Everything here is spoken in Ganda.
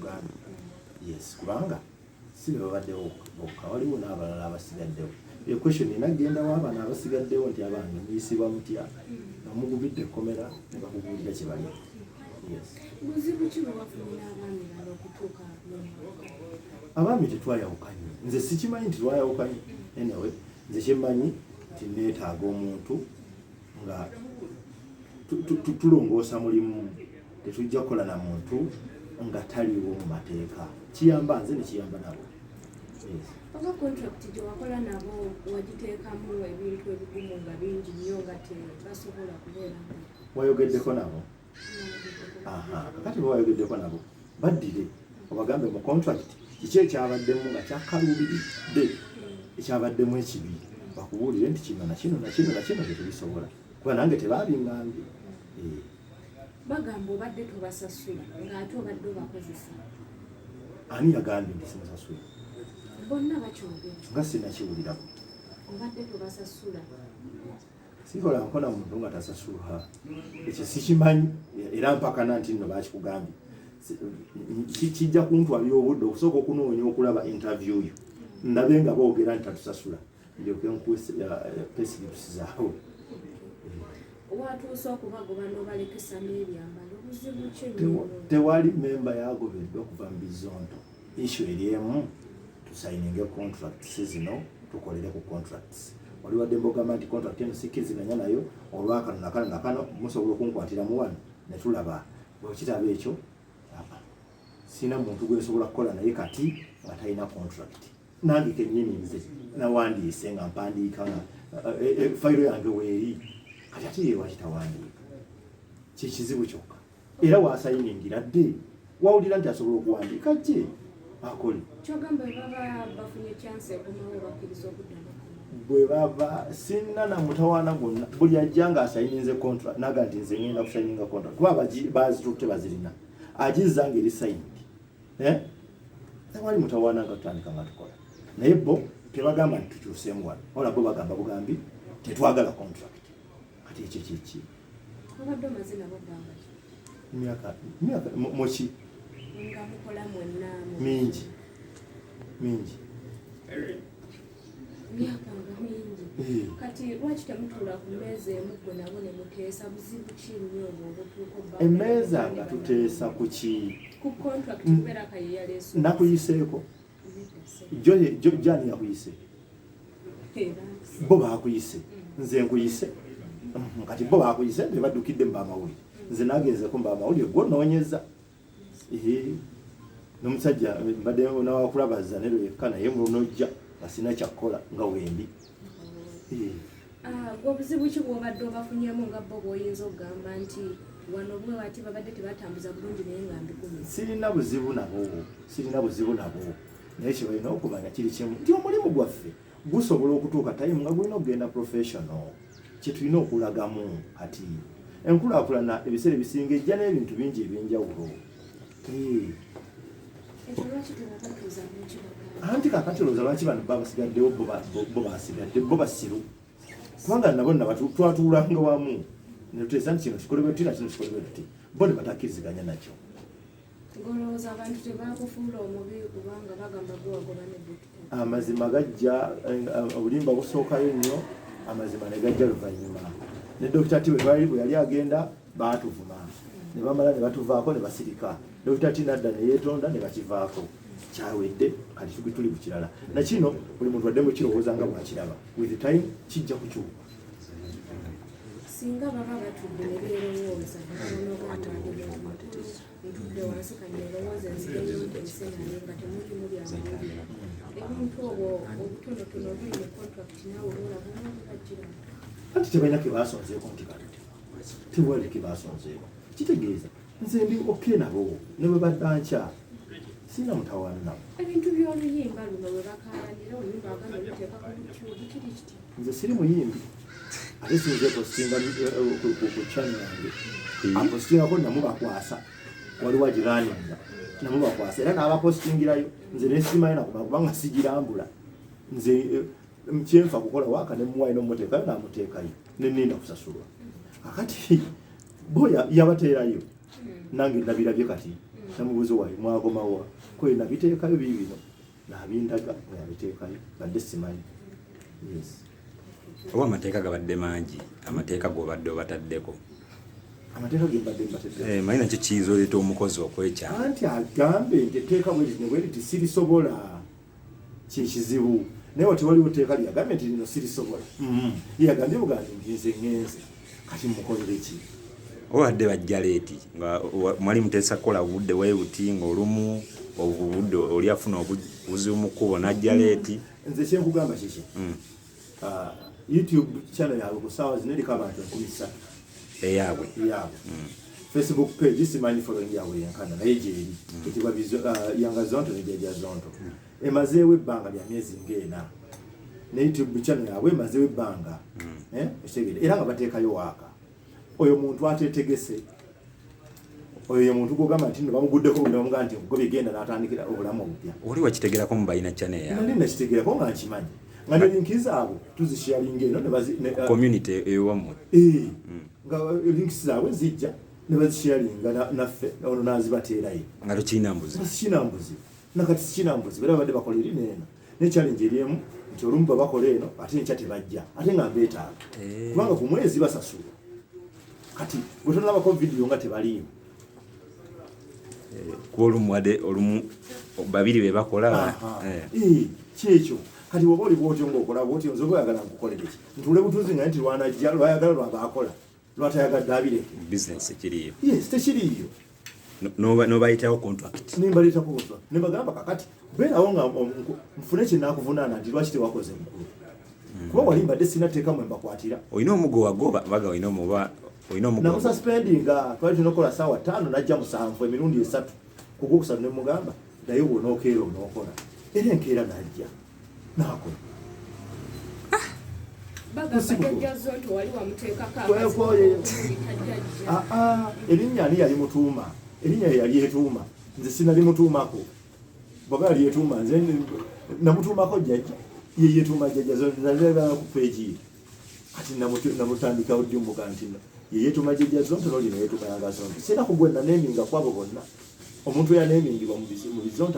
Uganda. Yes, kubanga sibe babaddewo bokka waliwo n'abalala abasigaddewo. Question inagenda w'abaana abasigaddewo nti abange muyisibwa mutya omugubidde ekkomera ne bakubuulira kye bali. Yes. Buzibu ki bwe bafunira abaami bano okutuuka abaami tetwayawukanye, nze sikimanyi nti twayawukanye. Anyway, nze kyemmanyi nti neetaaga omuntu nga tulongoosa mulimu, tetujja kukola na muntu nga taliwo mu mateeka. Kiyamba nze ne kiyamba nabo. oba contract gye wakola nabo wagiteekamu ebintu ebigumu nga bingi nnyo nga tebasobola kubeera wayogeddeko nabo? Kakati bwe wayogeddeko nabo baddire obagambe mu contract kiki ekyabaddemu nga kyakaluubiridde ekyabaddemu ekibi, bakubuulire nti kino nakino nakino nakino tetubisobola kuba nange tebaabingambye. bagamba obadde tobasasula ng'ate obadde obakozesa. Ani yagambye nti simusasula? Bonna bakyogera nga sinakiwulirako. obadde tobasasula. Sikola nkona muntu nga tasasula, ekyo sikimanyi era mpakana nti nno bakikugambye. Kijja kuntwalira obudde okusooka okunoonya okulaba interview yo ndabe nga boogera nti tatusasula ndyoke nkuwese pesilipusi zaabwe. Watuuse okubagoba n'obalekesa n'ebyambalo buzibu ki? Tewali memba yagobeddwa okuva mu bizonto. Issue eri emu tusayininge contracts zino tukolere ku contracts. Wali wadde mbogamba nti contract eno sikkiriziganya nayo olwakano nakano nakano musobola okunkwatira mu wano ne tulaba bwekitaba ekyo sina muntu gwesobola kukola naye kati nga talina contract. Nange kennyini nze nawandiise nga mpandiika nga fayiro yange weeri kati ate ye wakitawandiika kikizibu kyokka era wasayiningira dde wawulira nti asobola okuwandiika gye akole kyogamba baba bafunye chance ekomawo bakkiriza okuddamu bwe baba sinna na mutawaana gwonna buli ajja nga asayininze contract naga nti nze ngenda kusayininga contract kuba bazitutte bazirina agizza ngeri sayindi tewali mutawaana nga tutandika nga tukola naye bo tebagamba nti tukyuseemu wano ola bo bagamba bugambi tetwagala contract kati ekyo kiki obadde omaze nabo bbanga myaka muki nga mukola mwenna mingi myaka nga mingi kati lwaki temutuula ku mmeeza emu gwe nabo ne muteesa buzibu ki nnyo obwobutuuka emmeeza nga tuteesa ku ki ku contract kubeera kayeyaleeso nakuyiseeko jani yakuyise bo bakuyise nze nkuyise kati bo bakuyise bebaddukidde mu bamawulire nze nagenzeeko mu bamawulire gwonoonyeza n'omusajja mbadde nawakulabaza nero yekka naye mulunojja nga sina kyakkola nga wembi. Obuzibu ki bw'obadde obafunyemu nga bo bw'oyinza okugamba nti wano bwe bati babadde tebatambuza bulungi naye nga mbigumi? Sirina buzibu nabo naye kye balina okumanya kiri kimu nti omulimu gwaffe gusobola okutuuka tayimu nga gulina okugenda professional kye tulina okulagamu. Kati enkulaakulana ebiseera ebisinga ejja n'ebintu bingi ebyenjawulo. Anti kakati olowooza lwaki bano babasigaddewo bo basigadde bo basiru kubanga nabo nna twatuulanga wamu ne tuteesa nti kino kikolebwe tuti nakino kikolebwe tuti bo ne batakkiriziganya nakyo. Ng'olowooza abantu tebakufuula omubi kubanga bagamba gwewagoba ne dokita? Amazima gajja obulimba busookayo nnyo amazima ne gajja luvannyuma. Ne dokita ti bwe yali agenda baatuvuma ne bamala ne batuvaako ne basirika. Dokita ti nadda ne yeetonda ne bakivaako. Kyawedde kati tuli ku kirala nakino buli muntu addemu kirowooza nga bwakiraba with time kijja kukyuka. Singa baba batudde ne beerowooza ntudde wansi kanyeerowooza nzigeyo nti ensenane nga temulimu byamawulire ebintu obwo obutonotono buli mu contract naawe olwolaba obubajjira anti tebalina ke baasonzeeko nti kati tewali ke baasonzeeko kitegeeza nze ndi oke nabo ne bwe baddankya sina mutawaana nabo. Ebintu by'oluyimba luno bwe bakaayanira oluyimba agamba luteeka ku YouTube kiri kiti? Nze siri muyimbi ate sinze postinga ku channel yange apostingako namubakwasa waliwo agiraaninga namubakwasa era n'abapostingirayo nze nesimayo nakuba kubanga sigirambula nze kyenfa kukola waaka nemuwayo nomuteekayo namuteekayo neninda kusasulwa akati bo yabateerayo nange ndabirabye kati namubuuza wayi mwakomawa kwe nabiteekayo bibino nabindaga nabiteekayo badde simanyi. Yes. Oba amateeka gabadde mangi, amateeka g'obadde obataddeko. Amateeka ge mbadde mbateddeko. Manyi nakyo kiyinza oleeta omukozi okwekyama. Anti agambe nti etteeka bwe liti sirisobola kyekizibu. Naye wati waliwo etteeka lyagambe nti lino sirisobola. Yagambye bugambe nti nze ŋŋenze kati mukolere ki? Obadde bajja leeti nga mwali muteesa kukola budde weebuti ng'olumu obudde oli afuna obuzibu mu kkubo n'ajja leeti. Nze kyenkugamba kiki? YouTube channel yaabwe ku ssaawa zino eriko abantu 13. Eyaabwe. Facebook page simanyi following yaabwe yenkana naye gyeri ekitibwa Yanga Zonto ne Jjajja Zonto. Emazeewo ebbanga lya myezi ng'ena. Ne YouTube channel yaabwe emazeewo ebbanga. Ekitegeere era nga bateekayo waaka. Oyo muntu ateetegese. Oyo ye muntu gw'ogamba nti bamuguddeko buli omu nti ngobye genda n'atandikira obulamu obupya. Oli wakitegerako mu balina channel yaabwe? Nali nakitegerako nga nkimanyi. Nga ne linki zaabwe tuzisharinga eno ne community ewammwe. Nga links zaabwe zijja ne bazisharinga naffe ono n'azibateerayo. Nga tukirina mbuzi. Sikina mbuzi. Nakati sikina mbuzi bera badde bakola eri neeno. Ne challenge eri emu nti olumu bakola eno ate nkya tebajja. Ate nga mbeetaaga. Kubanga ku mwezi basasula. Kati bwe tonalabako video nga tebaliimu. Kuba olumu babiri be bakola. Kyekyo. Kati woba oli bwotyo ng'okola bwotyo nze oyagala nkukolere ki? Ntule butuuzi nga nti lwanajja lwayagala lwabaakola lwatayagadde abireke. Business ekiriyo. Yes, tekiriyo. N'obayitawo contract. Nimbaleetako contract. Ne bagamba kakati beerawo nga nfune kye naakuvunaana nti lwaki tewakoze mukulu. Kuba wali mbadde sinnateeka mwe mbakwatira. Olina omugo baga olina omugo. Namususpendinga twali tunokola ssaawa 5 najja 7 emirundi 3. Ku gwokusatu ne mugamba naye wonookeera onookola. Era enkeera najja. Nako. Bagajja Zonto wali wamuteekako erinnya ani yali mutuuma. Erinnya yali etuuma. Nze sinali mutuumako. Baba yali etuuma nze namutuumako jjajja. Ye yetuuma jjajja Zonto naleba ku page. Kati namutandika ojjumbuka nti ye yetuuma jjajja Zonto n'oli ne yetuuma Yanga Zonto. Sina kugwenda neminga kwabo bonna. Omuntu yanemingibwa mu bizonto